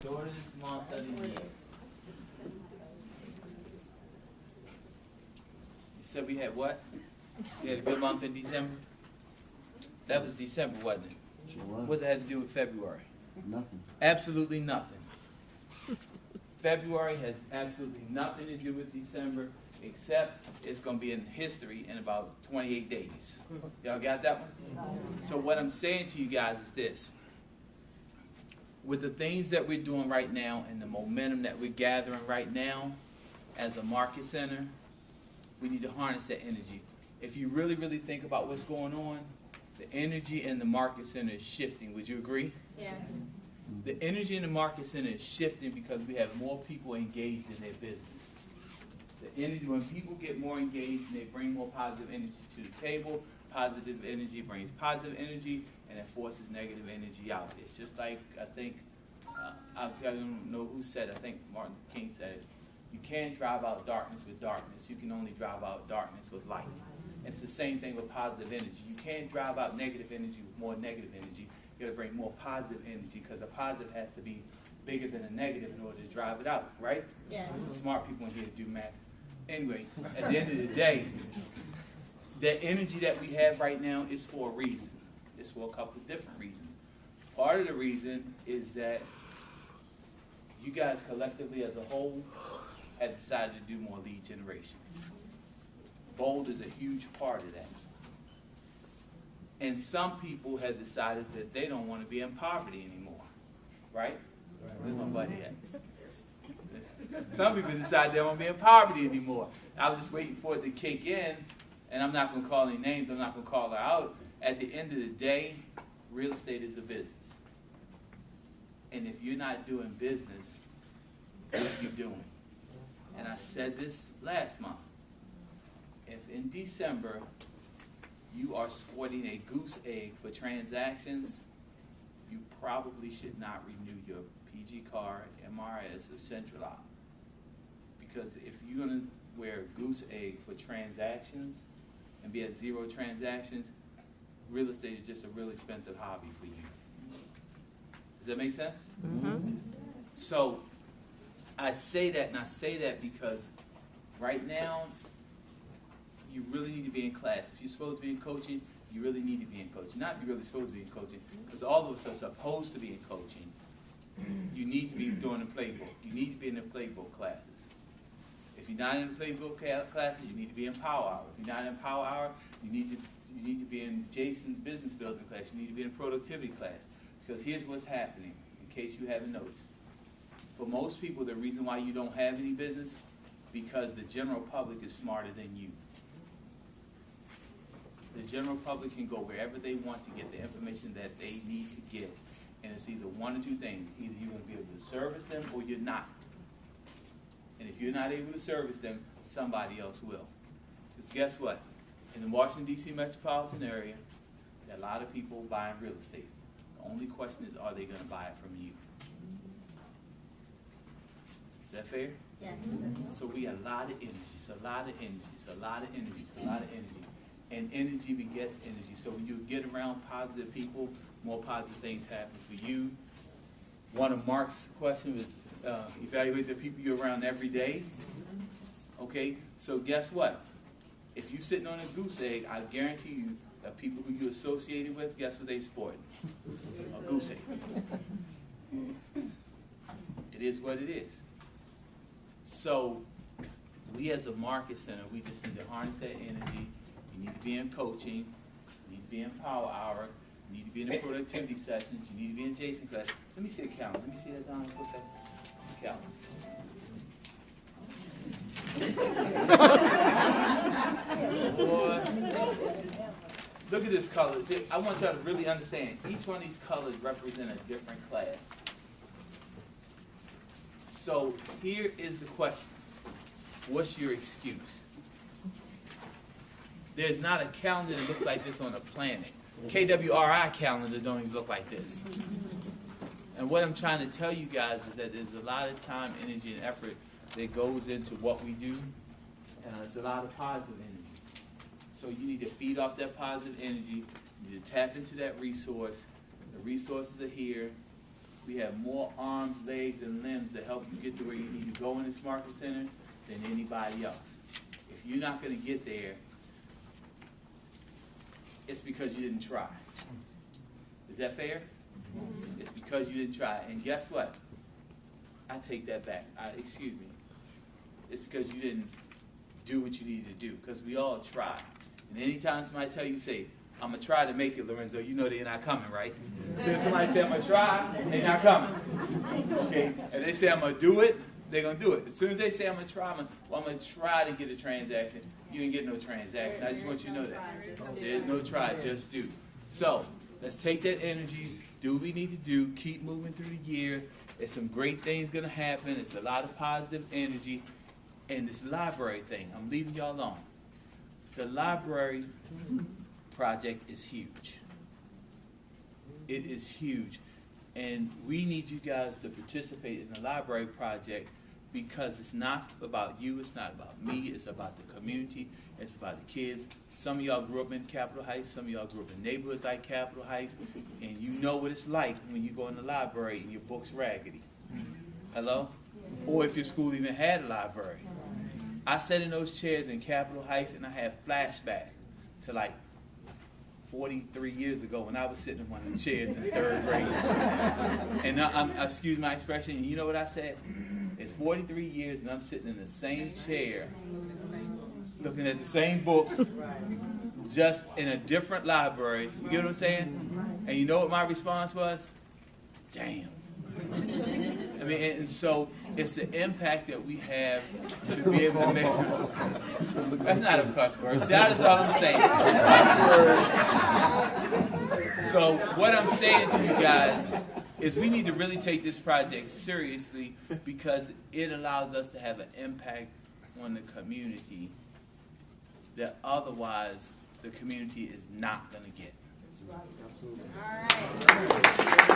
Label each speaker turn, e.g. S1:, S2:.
S1: Shortest month of the year. You said we had what? We had a good month in December? That was December, wasn't it?
S2: Sure was.
S1: What's it had to do with February?
S2: Nothing.
S1: Absolutely nothing. February has absolutely nothing to do with December, except it's going to be in history in about 28 days. Y'all got that one? So what I'm saying to you guys is this. With the things that we're doing right now and the momentum that we're gathering right now as a market center, we need to harness that energy. If you really, really think about what's going on, the energy in the market center is shifting. Would you agree?
S3: Yes.
S1: The energy in the market center is shifting because we have more people engaged in their business. The energy, when people get more engaged and they bring more positive energy to the table, positive energy brings positive energy and it forces negative energy out. It's just like, I think, I don't know who said it, I think Martin Luther King said it, you can't drive out darkness with darkness, you can only drive out darkness with light. And it's the same thing with positive energy. You can't drive out negative energy with more negative energy. You got to bring more positive energy because a positive has to be bigger than a negative in order to drive it out, right?
S3: Yes.
S1: There's some smart people in here to do math. Anyway, at the end of the day, the energy that we have right now is for a reason. It's for a couple of different reasons. Part of the reason is that you guys collectively as a whole have decided to do more lead generation. Bold is a huge part of that. And some people have decided that they don't want to be in poverty anymore, right? Where's my buddy at? Some people decide they don't want to be in poverty anymore. I was just waiting for it to kick in, and I'm not going to call any names, I'm not going to call her out. At the end of the day, real estate is a business. And if you're not doing business, what are you doing? And I said this last month. If in December you are sporting a goose egg for transactions, you probably should not renew your PG card, MRS, or Central Op. Because if you're going to wear a goose egg for transactions and be at 0 transactions, real estate is just a real expensive hobby for you. Does that make sense?
S3: Mm-hmm.
S1: So I say that, and I say that because right now, you really need to be in class. If you're supposed to be in coaching, you really need to be in coaching. Not if you're really supposed to be in coaching, because all of us are supposed to be in coaching. You need to be doing the playbook. You need to be in the playbook classes. If you're not in the playbook classes, you need to be in Power Hour. If you're not in Power Hour, you need to be in Jason's business building class. You need to be in productivity class. Because here's what's happening, in case you haven't noticed. For most people, the reason why you don't have any business, because the general public is smarter than you. The general public can go wherever they want to get the information that they need to get. And it's either one or two things. Either you're going to be able to service them or you're not. And if you're not able to service them, somebody else will. Because guess what? In the Washington, D.C. metropolitan area, there are a lot of people buying real estate. The only question is, are they going to buy it from you? Is that fair?
S3: Yes.
S1: So we have a lot of energy. It's a lot of energy. It's a lot of energy. It's a lot of energy. And energy begets energy. So when you get around positive people, more positive things happen for you. One of Mark's questions was evaluate the people you're around every day. Okay, so guess what? If you're sitting on a goose egg, I guarantee you the people who you're associated with, guess what they sporting? A goose egg. It is what it is. So we as a market center, we just need to harness that energy. You need to be in coaching. You need to be in Power Hour. You need to be in the productivity sessions. You need to be in Jason's class. Let me see the calendar. Let me see that down for a second. Calendar. Boy, look at this color. I want y'all to really understand. Each one of these colors represent a different class. So here is the question. What's your excuse? There's not a calendar that looks like this on the planet. KWRI calendar don't even look like this. And what I'm trying to tell you guys is that there's a lot of time, energy, and effort that goes into what we do, and there's a lot of positive energy. So you need to feed off that positive energy. You need to tap into that resource. The resources are here. We have more arms, legs, and limbs to help you get to where you need to go in this market center than anybody else. If you're not going to get there, it's because you didn't try. Is that fair? It's because you didn't try. And guess what? I take that back. Excuse me. It's because you didn't do what you needed to do. Because we all try. And anytime somebody tell you, say, I'm going to try to make it, Lorenzo, you know they're not coming, right? So if somebody say, I'm going to try, they're not coming. Okay? And they say, I'm going to do it, they're going to do it. As soon as they say, I'm going to try, I'm going to try to get a transaction, you ain't get no transaction. I just want you to know that. There's no try, just do. So, let's take that energy, do what we need to do, keep moving through the year. There's some great things going to happen. It's a lot of positive energy. And this library thing, I'm leaving y'all alone. The library project is huge. It is huge. And we need you guys to participate in the library project because it's not about you, it's not about me, it's about the community, it's about the kids. Some of y'all grew up in Capitol Heights, some of y'all grew up in neighborhoods like Capitol Heights, and you know what it's like when you go in the library and your book's raggedy. Hello? Or if your school even had a library. I sat in those chairs in Capitol Heights and I had flashback to like 43 years ago when I was sitting in one of the chairs in the 3rd grade. And excuse my expression, and you know what I said? It's 43 years and I'm sitting in the same chair, looking at the same books, just in a different library. You get what I'm saying? And you know what my response was? Damn. I mean, and so it's the impact that we have to be able to make. That's not a cuss word. See, that's all I'm saying. So what I'm saying to you guys is we need to really take this project seriously because it allows us to have an impact on the community that otherwise the community is not going to get.
S2: All right.